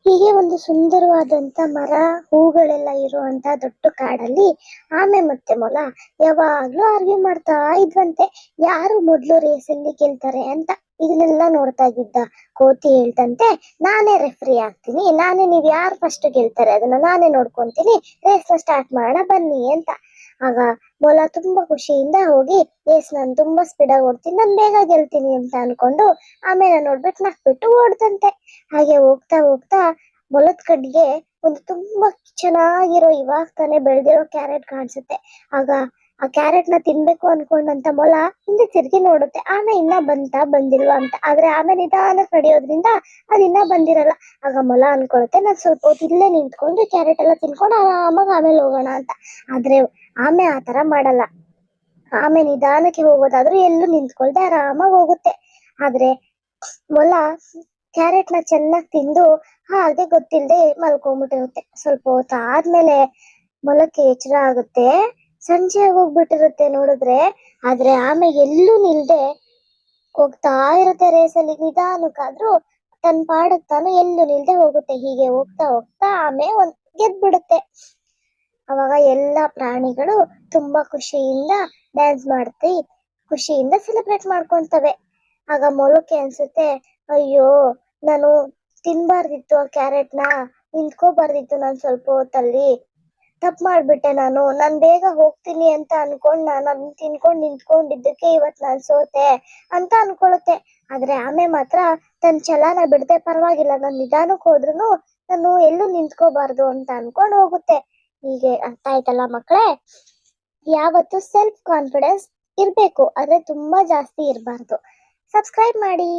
ಹೀಗೆ ಒಂದು ಸುಂದರವಾದಂತ ಮರ ಹೂಗಳೆಲ್ಲ ಇರುವಂತ ದೊಡ್ಡ ಕಾಡಲ್ಲಿ ಆಮೆ ಮತ್ತೆ ಮೊಲ ಯಾವಾಗ್ಲೂ ಆರ್ಗ್ಯೂ ಮಾಡ್ತಾ ಇದ್ವಂತೆ. ಯಾರು ಮೊದ್ಲು ರೇಸಲ್ಲಿ ಗೆಲ್ತಾರೆ ಅಂತ. ಇದನ್ನೆಲ್ಲ ನೋಡ್ತಾ ಇದ್ದಿದ್ದ ಕೋತಿ ಹೇಳ್ತಂತೆ, ನಾನೇ ರೆಫ್ರಿ ಆಗ್ತೀನಿ, ನೀವ್ ಯಾರು ಫಸ್ಟ್ ಗೆಲ್ತಾರೆ ಅದನ್ನ ನಾನೇ ನೋಡ್ಕೊಂತೀನಿ, ರೇಸ್ ಸ್ಟಾರ್ಟ್ ಮಾಡೋಣ ಬನ್ನಿ ಅಂತ. ಆಗ ಮೊಲ ತುಂಬಾ ಖುಷಿಯಿಂದ ಹೋಗಿ, ಎಸ್ ನಾನು ತುಂಬಾ ಸ್ಪೀಡ್ ಆಗಿ ಓಡ್ತೀನಿ, ನಾನು ಬೇಗ ಗೆಲ್ತೀನಿ ಅಂತ ಅನ್ಕೊಂಡು ಆಮೇಲೆ ನೋಡ್ಬಿಟ್ಟು ನಕ್ಬಿಟ್ಟು ಓಡ್ತಂತೆ. ಹಾಗೆ ಹೋಗ್ತಾ ಹೋಗ್ತಾ ಮೊಲದ ಕಡ್ಗೆ ಒಂದು ತುಂಬಾ ಚೆನ್ನಾಗಿರೋ ಇವಾಗ ತಾನೇ ಬೆಳೆದಿರೋ ಕ್ಯಾರೆಟ್ ಕಾಣಿಸುತ್ತೆ. ಆಗ ಆ ಕ್ಯಾರೆಟ್ ನ ತಿನ್ಬೇಕು ಅನ್ಕೊಂಡಂತ ಮೊಲ ಹಿಂದೆ ತಿರ್ಗಿ ನೋಡುತ್ತೆ, ಆಮೆ ಇನ್ನ ಬಂದಿಲ್ವಾ ಅಂತ. ಆದ್ರೆ ಆಮೆ ನಿಧಾನಕ್ಕೆ ನಡೆಯೋದ್ರಿಂದ ಅದ್ ಇನ್ನ ಬಂದಿರಲ್ಲ. ಆಗ ಮೊಲ ಅನ್ಕೊಳುತ್ತೆ, ನಾನ್ ಸ್ವಲ್ಪ ಹೊತ್ತು ಇಲ್ಲೇ ನಿಂತ್ಕೊಂಡು ಕ್ಯಾರೆಟ್ ಎಲ್ಲ ತಿನ್ಕೊಂಡು ಆರಾಮಾಗಿ ಆಮೇಲೆ ಹೋಗೋಣ ಅಂತ. ಆದ್ರೆ ಆಮೆ ಆತರ ಮಾಡಲ್ಲ. ಆಮೆ ನಿಧಾನಕ್ಕೆ ಹೋಗೋದಾದ್ರೂ ಎಲ್ಲೂ ನಿಂತ್ಕೊಳ್ದೆ ಆರಾಮಾಗಿ ಹೋಗುತ್ತೆ. ಆದ್ರೆ ಮೊಲ ಕ್ಯಾರೆಟ್ ನ ಚೆನ್ನಾಗಿ ತಿಂದು ಹಾಗೆ ಗೊತ್ತಿಲ್ಲದೆ ಮಲ್ಕೊಂಡ್ಬಿಟ್ಟಿರುತ್ತೆ. ಸ್ವಲ್ಪ ಹೊತ್ತು ಆದ್ಮೇಲೆ ಮೊಲಕ್ಕೆ ಎಚ್ಚರ ಆಗುತ್ತೆ, ಸಂಜೆ ಆಗೋಗ್ಬಿಟ್ಟಿರುತ್ತೆ ನೋಡಿದ್ರೆ. ಆದ್ರೆ ಆಮೆ ಎಲ್ಲೂ ನಿಲ್ದೆ ಹೋಗ್ತಾ ಇರುತ್ತೆ ರೇಸಲ್ಲಿ. ನಿಧಾನಕ್ಕಾದ್ರೂ ತನ್ನ ಪಾಡಕ್ ತಾನು ಎಲ್ಲೂ ನಿಲ್ದೆ ಹೋಗುತ್ತೆ. ಹೀಗೆ ಹೋಗ್ತಾ ಹೋಗ್ತಾ ಆಮೆ ಗೆದ್ಬಿಡುತ್ತೆ. ಅವಾಗ ಎಲ್ಲಾ ಪ್ರಾಣಿಗಳು ತುಂಬಾ ಖುಷಿಯಿಂದ ಡ್ಯಾನ್ಸ್ ಮಾಡ್ತಿ ಖುಷಿಯಿಂದ ಸೆಲೆಬ್ರೇಟ್ ಮಾಡ್ಕೊಂತವೆ. ಆಗ ಮೊಲಕ್ಕೆ ಅನ್ಸುತ್ತೆ, ಅಯ್ಯೋ ನಾನು ತಿನ್ಬಾರ್ದಿತ್ತು ಆ ಕ್ಯಾರೆಟ್ನ, ನಿಂತ್ಕೋಬಾರ್ದಿತ್ತು ನಾನು ಸ್ವಲ್ಪ ಹೊತ್ತಲ್ಲಿ, ತಪ್ಪು ಮಾಡ್ಬಿಟ್ಟೆ ನಾನ್ ಬೇಗ ಹೋಗ್ತೀನಿ ಅಂತ ಅನ್ಕೊಂಡ್ ನಾನು ಅದನ್ನ ತಿನ್ಕೊಂಡ್ ನಿಂತ್ಕೊಂಡಿದ್ದಕ್ಕೆ ಇವತ್ ನಾನ್ ಸೋತೆ ಅಂತ ಅನ್ಕೊಳ್ಳುತ್ತೆ. ಆದ್ರೆ ಆಮೆ ಮಾತ್ರ ತನ್ನ ಛಲನ ಬಿಡದೆ, ಪರವಾಗಿಲ್ಲ ನಾನು ನಿಧಾನಕ್ಕೆ ಹೋದ್ರುನು ನಾನು ಎಲ್ಲೂ ನಿಂತ್ಕೋಬಾರ್ದು ಅಂತ ಅನ್ಕೊಂಡ್ ಹೋಗುತ್ತೆ. ಹೀಗೆ ಅರ್ಥ ಆಯ್ತಲ್ಲ ಮಕ್ಕಳೇ? ಯಾವತ್ತು ಸೆಲ್ಫ್ ಕಾನ್ಫಿಡೆನ್ಸ್ ಇರ್ಬೇಕು, ಆದ್ರೆ ತುಂಬಾ ಜಾಸ್ತಿ ಇರಬಾರ್ದು. ಸಬ್ಸ್ಕ್ರೈಬ್ ಮಾಡಿ.